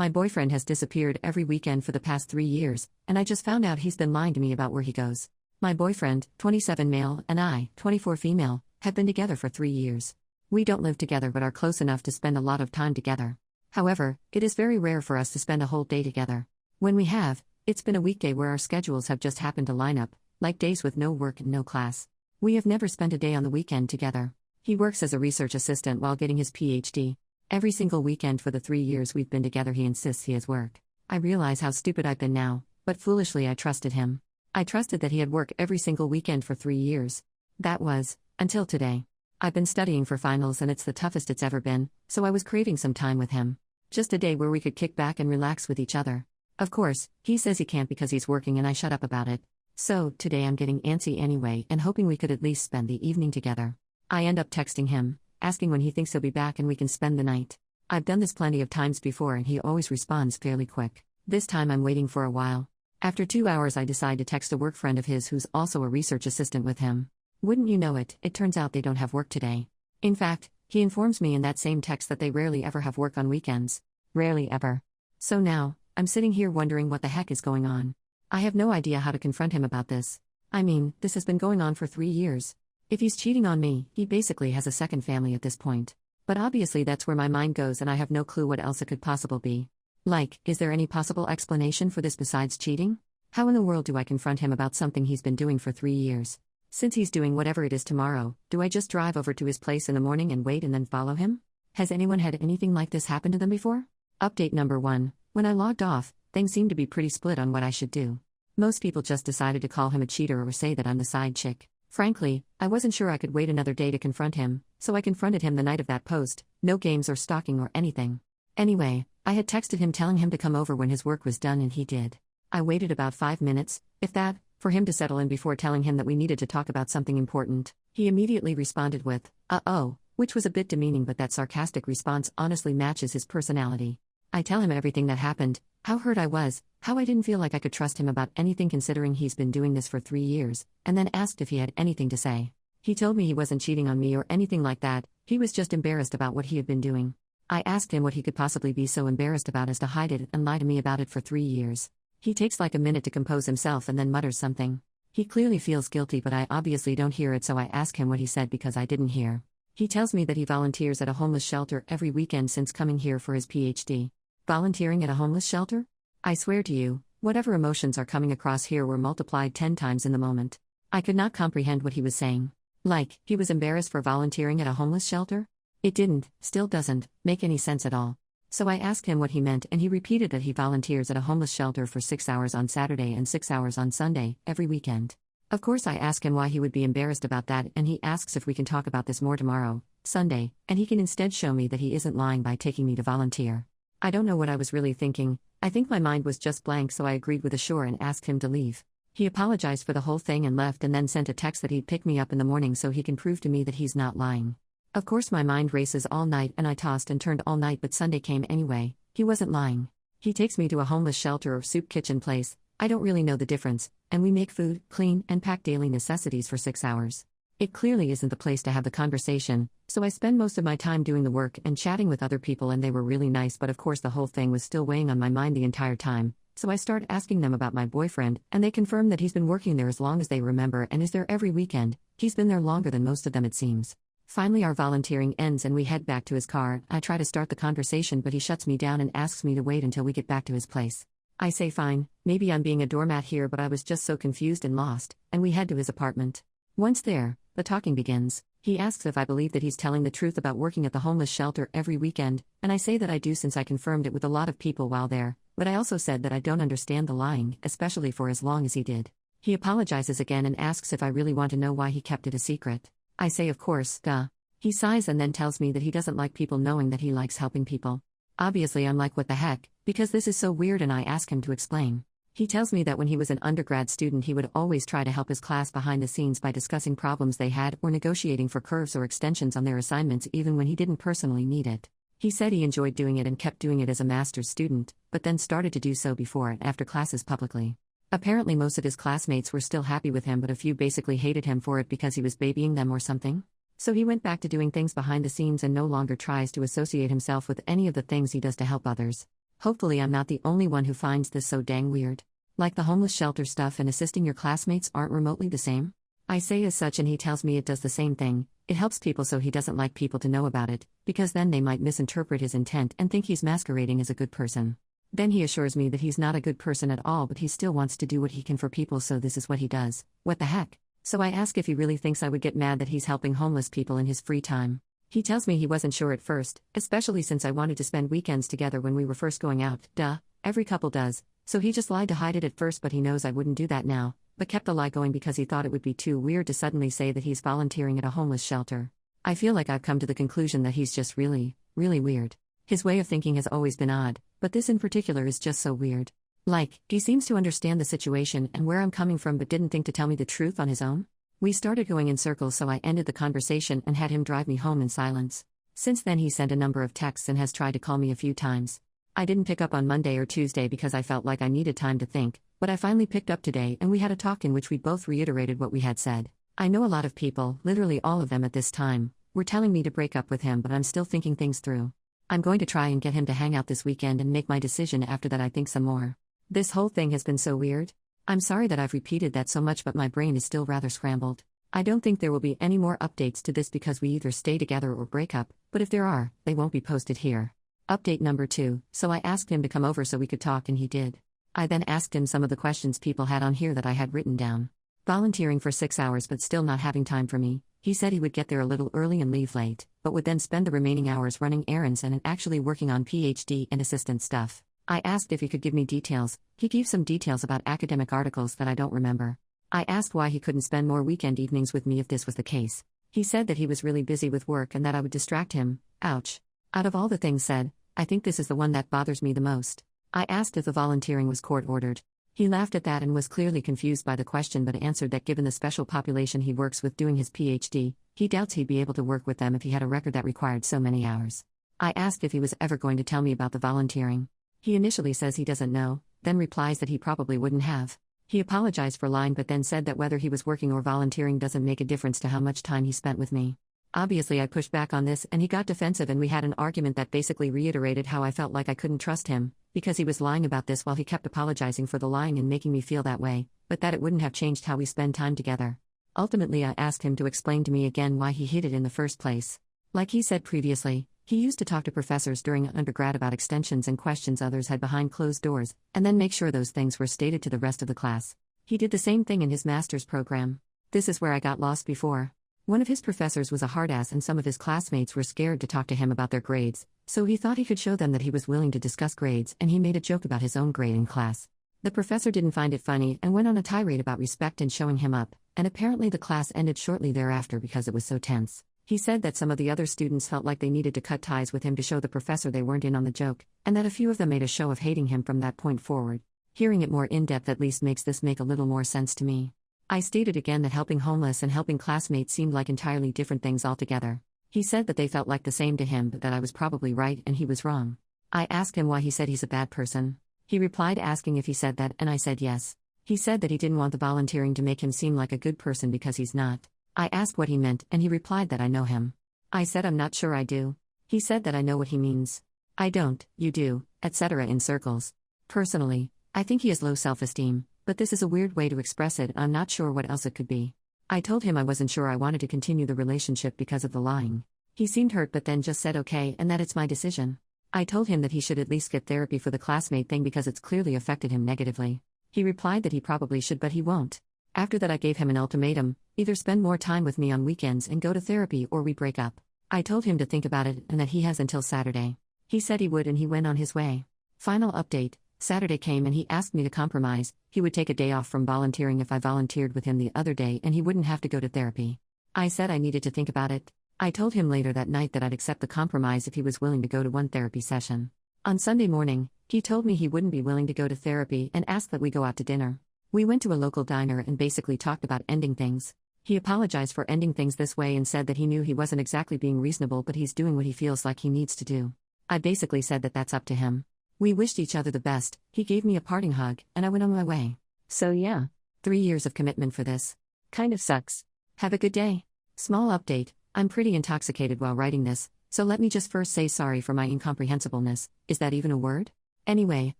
My boyfriend has disappeared every weekend for the past 3 years, and I just found out he's been lying to me about where he goes. My boyfriend, 27 male, and I, 24 female, have been together for 3 years. We don't live together but are close enough to spend a lot of time together. However, it is very rare for us to spend a whole day together. When we have, it's been a weekday where our schedules have just happened to line up, like days with no work and no class. We have never spent a day on the weekend together. He works as a research assistant while getting his PhD. Every single weekend for the 3 years we've been together he insists he has work. I realize how stupid I've been now, but foolishly I trusted him. I trusted that he had work every single weekend for 3 years. That was, until today. I've been studying for finals and it's the toughest it's ever been, so I was craving some time with him. Just a day where we could kick back and relax with each other. Of course, he says he can't because he's working and I shut up about it. So, today I'm getting antsy anyway and hoping we could at least spend the evening together. I end up texting him, asking when he thinks he'll be back and we can spend the night. I've done this plenty of times before and he always responds fairly quick. This time I'm waiting for a while. After 2 hours I decide to text a work friend of his who's also a research assistant with him. Wouldn't you know it, it turns out they don't have work today. In fact, he informs me in that same text that they rarely ever have work on weekends. Rarely ever. So now, I'm sitting here wondering what the heck is going on. I have no idea how to confront him about this. I mean, this has been going on for 3 years. If he's cheating on me, he basically has a second family at this point. But obviously that's where my mind goes and I have no clue what else it could possibly be. Like, is there any possible explanation for this besides cheating? How in the world do I confront him about something he's been doing for 3 years? Since he's doing whatever it is tomorrow, do I just drive over to his place in the morning and wait and then follow him? Has anyone had anything like this happen to them before? Update number 1. When I logged off, things seemed to be pretty split on what I should do. Most people just decided to call him a cheater or say that I'm the side chick. Frankly, I wasn't sure I could wait another day to confront him, so I confronted him the night of that post, no games or stalking or anything. Anyway, I had texted him telling him to come over when his work was done and he did. I waited about 5 minutes, if that, for him to settle in before telling him that we needed to talk about something important. He immediately responded with, "Uh-oh," which was a bit demeaning but that sarcastic response honestly matches his personality. I tell him everything that happened, how hurt I was, how I didn't feel like I could trust him about anything considering he's been doing this for 3 years, and then asked if he had anything to say. He told me he wasn't cheating on me or anything like that, he was just embarrassed about what he had been doing. I asked him what he could possibly be so embarrassed about as to hide it and lie to me about it for 3 years. He takes like a minute to compose himself and then mutters something. He clearly feels guilty but I obviously don't hear it so I ask him what he said because I didn't hear. He tells me that he volunteers at a homeless shelter every weekend since coming here for his PhD. Volunteering at a homeless shelter? I swear to you, whatever emotions are coming across here were multiplied 10 times in the moment. I could not comprehend what he was saying. Like, he was embarrassed for volunteering at a homeless shelter? It didn't, still doesn't, make any sense at all. So I asked him what he meant and he repeated that he volunteers at a homeless shelter for 6 hours on Saturday and 6 hours on Sunday, every weekend. Of course I ask him why he would be embarrassed about that and he asks if we can talk about this more tomorrow, Sunday, and he can instead show me that he isn't lying by taking me to volunteer. I don't know what I was really thinking. I think my mind was just blank so I agreed with a sure and asked him to leave. He apologized for the whole thing and left and then sent a text that he'd pick me up in the morning so he can prove to me that he's not lying. Of course my mind races all night and I tossed and turned all night but Sunday came anyway, he wasn't lying. He takes me to a homeless shelter or soup kitchen place, I don't really know the difference, and we make food, clean, and pack daily necessities for 6 hours. It clearly isn't the place to have the conversation, so I spend most of my time doing the work and chatting with other people and they were really nice but of course the whole thing was still weighing on my mind the entire time, so I start asking them about my boyfriend and they confirm that he's been working there as long as they remember and is there every weekend, he's been there longer than most of them it seems. Finally our volunteering ends and we head back to his car. I try to start the conversation but he shuts me down and asks me to wait until we get back to his place. I say fine, maybe I'm being a doormat here but I was just so confused and lost, and we head to his apartment. Once there, the talking begins. He asks if I believe that he's telling the truth about working at the homeless shelter every weekend, and I say that I do since I confirmed it with a lot of people while there, but I also said that I don't understand the lying, especially for as long as he did. He apologizes again and asks if I really want to know why he kept it a secret. I say of course, duh. He sighs and then tells me that he doesn't like people knowing that he likes helping people. Obviously I'm like what the heck, because this is so weird and I ask him to explain. He tells me that when he was an undergrad student he would always try to help his class behind the scenes by discussing problems they had or negotiating for curves or extensions on their assignments even when he didn't personally need it. He said he enjoyed doing it and kept doing it as a master's student, but then started to do so before and after classes publicly. Apparently most of his classmates were still happy with him but a few basically hated him for it because he was babying them or something. So he went back to doing things behind the scenes and no longer tries to associate himself with any of the things he does to help others. Hopefully, I'm not the only one who finds this so dang weird. Like the homeless shelter stuff and assisting your classmates aren't remotely the same? I say as such, and he tells me it does the same thing. It helps people, so he doesn't like people to know about it, because then they might misinterpret his intent and think he's masquerading as a good person. Then he assures me that he's not a good person at all, but he still wants to do what he can for people, so this is what he does. What the heck? So I ask if he really thinks I would get mad that he's helping homeless people in his free time. He tells me he wasn't sure at first, especially since I wanted to spend weekends together when we were first going out. Duh, every couple does. So he just lied to hide it at first, but he knows I wouldn't do that now, but kept the lie going because he thought it would be too weird to suddenly say that he's volunteering at a homeless shelter. I feel like I've come to the conclusion that he's just really, really weird. His way of thinking has always been odd, but this in particular is just so weird. Like, he seems to understand the situation and where I'm coming from, but didn't think to tell me the truth on his own. We started going in circles, so I ended the conversation and had him drive me home in silence. Since then he sent a number of texts and has tried to call me a few times. I didn't pick up on Monday or Tuesday because I felt like I needed time to think, but I finally picked up today and we had a talk in which we both reiterated what we had said. I know a lot of people, literally all of them at this time, were telling me to break up with him, but I'm still thinking things through. I'm going to try and get him to hang out this weekend and make my decision after that. I think some more. This whole thing has been so weird. I'm sorry that I've repeated that so much, but my brain is still rather scrambled. I don't think there will be any more updates to this because we either stay together or break up, but if there are, they won't be posted here. Update number 2, so I asked him to come over so we could talk and he did. I then asked him some of the questions people had on here that I had written down. Volunteering for 6 hours but still not having time for me. He said he would get there a little early and leave late, but would then spend the remaining hours running errands and actually working on PhD and assistant stuff. I asked if he could give me details. He gave some details about academic articles that I don't remember. I asked why he couldn't spend more weekend evenings with me if this was the case. He said that he was really busy with work and that I would distract him. Ouch. Out of all the things said, I think this is the one that bothers me the most. I asked if the volunteering was court-ordered. He laughed at that and was clearly confused by the question, but answered that given the special population he works with doing his PhD, he doubts he'd be able to work with them if he had a record that required so many hours. I asked if he was ever going to tell me about the volunteering. He initially says he doesn't know, then replies that he probably wouldn't have. He apologized for lying but then said that whether he was working or volunteering doesn't make a difference to how much time he spent with me. Obviously I pushed back on this and he got defensive and we had an argument that basically reiterated how I felt like I couldn't trust him, because he was lying about this while he kept apologizing for the lying and making me feel that way, but that it wouldn't have changed how we spend time together. Ultimately I asked him to explain to me again why he hid it in the first place. Like he said previously, he used to talk to professors during undergrad about extensions and questions others had behind closed doors, and then make sure those things were stated to the rest of the class. He did the same thing in his master's program. This is where I got lost before. One of his professors was a hard-ass and some of his classmates were scared to talk to him about their grades, so he thought he could show them that he was willing to discuss grades, and he made a joke about his own grade in class. The professor didn't find it funny and went on a tirade about respect and showing him up, and apparently the class ended shortly thereafter because it was so tense. He said that some of the other students felt like they needed to cut ties with him to show the professor they weren't in on the joke, and that a few of them made a show of hating him from that point forward. Hearing it more in-depth at least makes this make a little more sense to me. I stated again that helping homeless and helping classmates seemed like entirely different things altogether. He said that they felt like the same to him, but that I was probably right and he was wrong. I asked him why he said he's a bad person. He replied asking if he said that, and I said yes. He said that he didn't want the volunteering to make him seem like a good person because he's not. I asked what he meant, and he replied that I know him. I said I'm not sure I do. He said that I know what he means. I don't, you do, etc. in circles. Personally, I think he has low self-esteem, but this is a weird way to express it and I'm not sure what else it could be. I told him I wasn't sure I wanted to continue the relationship because of the lying. He seemed hurt but then just said okay and that it's my decision. I told him that he should at least get therapy for the classmate thing because it's clearly affected him negatively. He replied that he probably should but he won't. After that I gave him an ultimatum, either spend more time with me on weekends and go to therapy or we break up. I told him to think about it and that he has until Saturday. He said he would and he went on his way. Final update. Saturday came and he asked me to compromise. He would take a day off from volunteering if I volunteered with him the other day and he wouldn't have to go to therapy. I said I needed to think about it. I told him later that night that I'd accept the compromise if he was willing to go to one therapy session. On Sunday morning, he told me he wouldn't be willing to go to therapy and asked that we go out to dinner. We went to a local diner and basically talked about ending things. He apologized for ending things this way and said that he knew he wasn't exactly being reasonable but he's doing what he feels like he needs to do. I basically said that that's up to him. We wished each other the best, he gave me a parting hug, and I went on my way. So yeah, 3 years of commitment for this. Kind of sucks. Have a good day. Small update, I'm pretty intoxicated while writing this, so let me just first say sorry for my incomprehensibleness. Is that even a word? Anyway,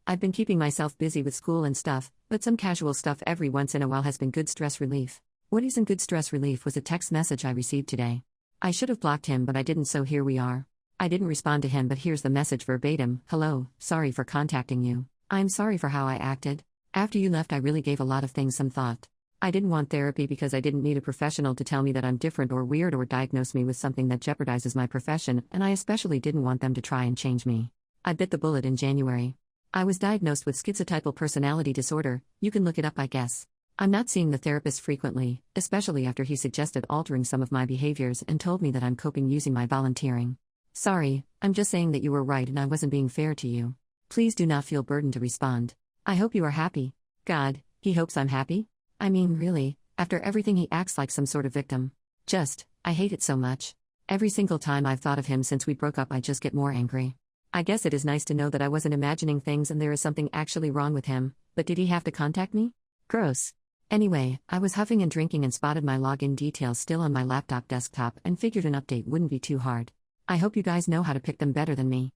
I've been keeping myself busy with school and stuff, but some casual stuff every once in a while has been good stress relief. What isn't good stress relief was a text message I received today. I should have blocked him, but I didn't, so here we are. I didn't respond to him, but here's the message verbatim. Hello, sorry for contacting you. I'm sorry for how I acted. After you left, I really gave a lot of things some thought. I didn't want therapy because I didn't need a professional to tell me that I'm different or weird or diagnose me with something that jeopardizes my profession, and I especially didn't want them to try and change me. I bit the bullet in January. I was diagnosed with schizotypal personality disorder. You can look it up, I guess. I'm not seeing the therapist frequently, especially after he suggested altering some of my behaviors and told me that I'm coping using my volunteering. Sorry, I'm just saying that you were right and I wasn't being fair to you. Please do not feel burdened to respond. I hope you are happy. God, he hopes I'm happy? I mean, really, after everything he acts like some sort of victim. I hate it so much. Every single time I've thought of him since we broke up, I just get more angry. I guess it is nice to know that I wasn't imagining things and there is something actually wrong with him, but did he have to contact me? Gross. Anyway, I was huffing and drinking and spotted my login details still on my laptop desktop and figured an update wouldn't be too hard. I hope you guys know how to pick them better than me.